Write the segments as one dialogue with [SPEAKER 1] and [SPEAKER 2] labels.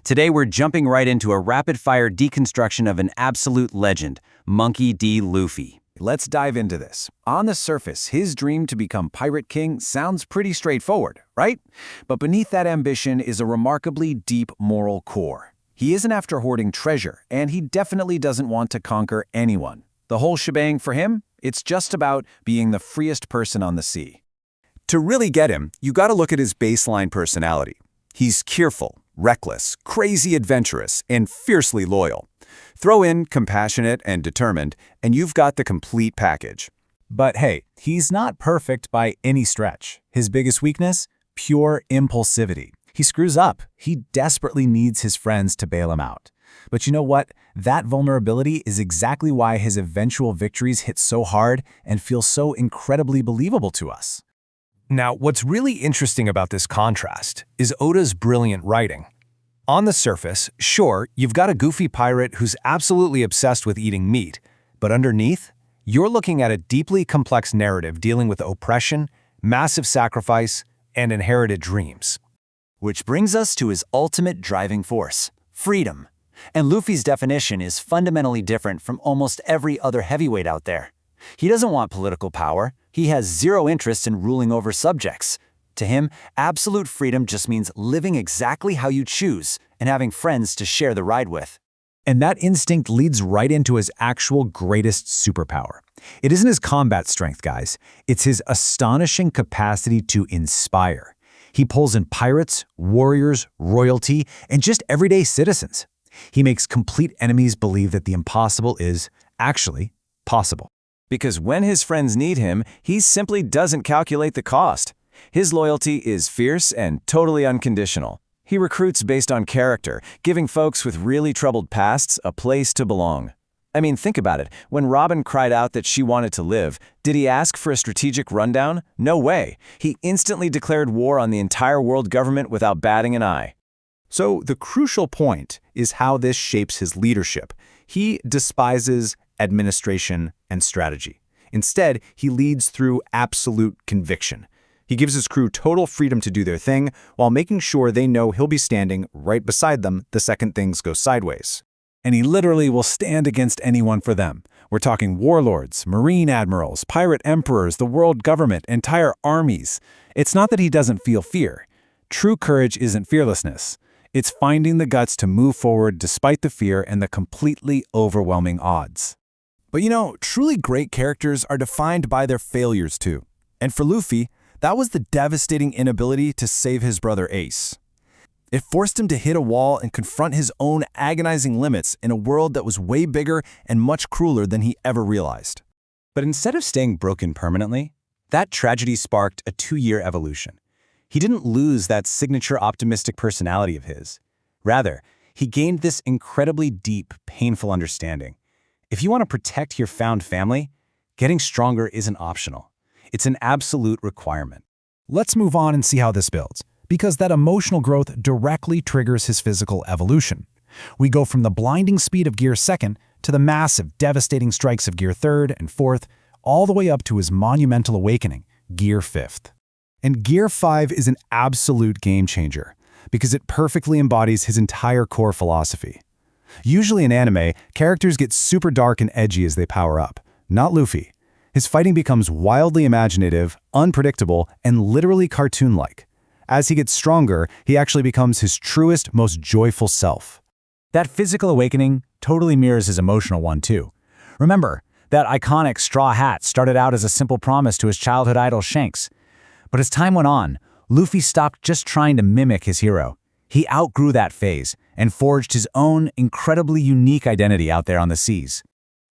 [SPEAKER 1] Today we're jumping right into a rapid-fire deconstruction of an absolute legend, Monkey D. Luffy.
[SPEAKER 2] Let's dive into this. On the surface, his dream to become Pirate King sounds pretty straightforward, right? But beneath that ambition is a remarkably deep moral core. He isn't after hoarding treasure, and he definitely doesn't want to conquer anyone. The whole shebang for him, it's just about being the freest person on the sea.
[SPEAKER 3] To really get him, you gotta look at his baseline personality. He's cheerful, reckless, crazy adventurous, and fiercely loyal. Throw in compassionate and determined, and you've got the complete package.
[SPEAKER 4] But hey, he's not perfect by any stretch. His biggest weakness? Pure impulsivity. He screws up. He desperately needs his friends to bail him out. But you know what? That vulnerability is exactly why his eventual victories hit so hard and feel so incredibly believable to us.
[SPEAKER 5] Now, what's really interesting about this contrast is Oda's brilliant writing. On the surface, sure, you've got a goofy pirate who's absolutely obsessed with eating meat, but underneath, you're looking at a deeply complex narrative dealing with oppression, massive sacrifice, and inherited dreams.
[SPEAKER 1] Which brings us to his ultimate driving force, freedom. And Luffy's definition is fundamentally different from almost every other heavyweight out there. He doesn't want political power. He has zero interest in ruling over subjects. To him, absolute freedom just means living exactly how you choose and having friends to share the ride with.
[SPEAKER 4] And that instinct leads right into his actual greatest superpower. It isn't his combat strength, guys. It's his astonishing capacity to inspire. He pulls in pirates, warriors, royalty, and just everyday citizens. He makes complete enemies believe that the impossible is actually possible.
[SPEAKER 2] Because when his friends need him, he simply doesn't calculate the cost. His loyalty is fierce and totally unconditional. He recruits based on character, giving folks with really troubled pasts a place to belong. I mean, think about it. When Robin cried out that she wanted to live, did he ask for a strategic rundown? No way. He instantly declared war on the entire world government without batting an eye.
[SPEAKER 3] So the crucial point is how this shapes his leadership. He despises administration and strategy. Instead, he leads through absolute conviction. He gives his crew total freedom to do their thing while making sure they know he'll be standing right beside them the second things go sideways.
[SPEAKER 4] And he literally will stand against anyone for them. We're talking warlords, marine admirals, pirate emperors, the world government, entire armies. It's not that he doesn't feel fear. True courage isn't fearlessness. It's finding the guts to move forward despite the fear and the completely overwhelming odds.
[SPEAKER 6] But you know, truly great characters are defined by their failures too. And for Luffy, that was the devastating inability to save his brother Ace. It forced him to hit a wall and confront his own agonizing limits in a world that was way bigger and much crueler than he ever realized.
[SPEAKER 4] But instead of staying broken permanently, that tragedy sparked a 2-year evolution. He didn't lose that signature optimistic personality of his. Rather, he gained this incredibly deep, painful understanding. If you want to protect your found family, getting stronger isn't optional. It's an absolute requirement. Let's move on and see how this builds, because that emotional growth directly triggers his physical evolution. We go from the blinding speed of Gear 2nd to the massive, devastating strikes of Gear 3rd and 4th, all the way up to his monumental awakening, Gear 5th. And Gear 5 is an absolute game changer, because it perfectly embodies his entire core philosophy. Usually in anime, characters get super dark and edgy as they power up. Not Luffy. His fighting becomes wildly imaginative, unpredictable, and literally cartoon-like. As he gets stronger, he actually becomes his truest, most joyful self. That physical awakening totally mirrors his emotional one too. Remember, that iconic straw hat started out as a simple promise to his childhood idol Shanks. But as time went on, Luffy stopped just trying to mimic his hero. He outgrew that phase and forged his own incredibly unique identity out there on the seas.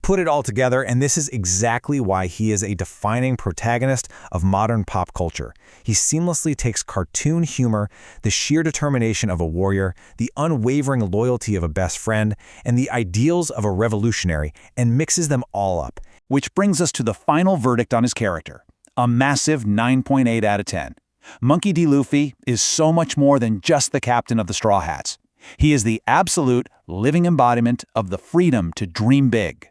[SPEAKER 4] Put it all together, and this is exactly why he is a defining protagonist of modern pop culture. He seamlessly takes cartoon humor, the sheer determination of a warrior, the unwavering loyalty of a best friend, and the ideals of a revolutionary, and mixes them all up. Which brings us to the final verdict on his character, a massive 9.8 out of 10. Monkey D. Luffy is so much more than just the captain of the Straw Hats. He is the absolute living embodiment of the freedom to dream big.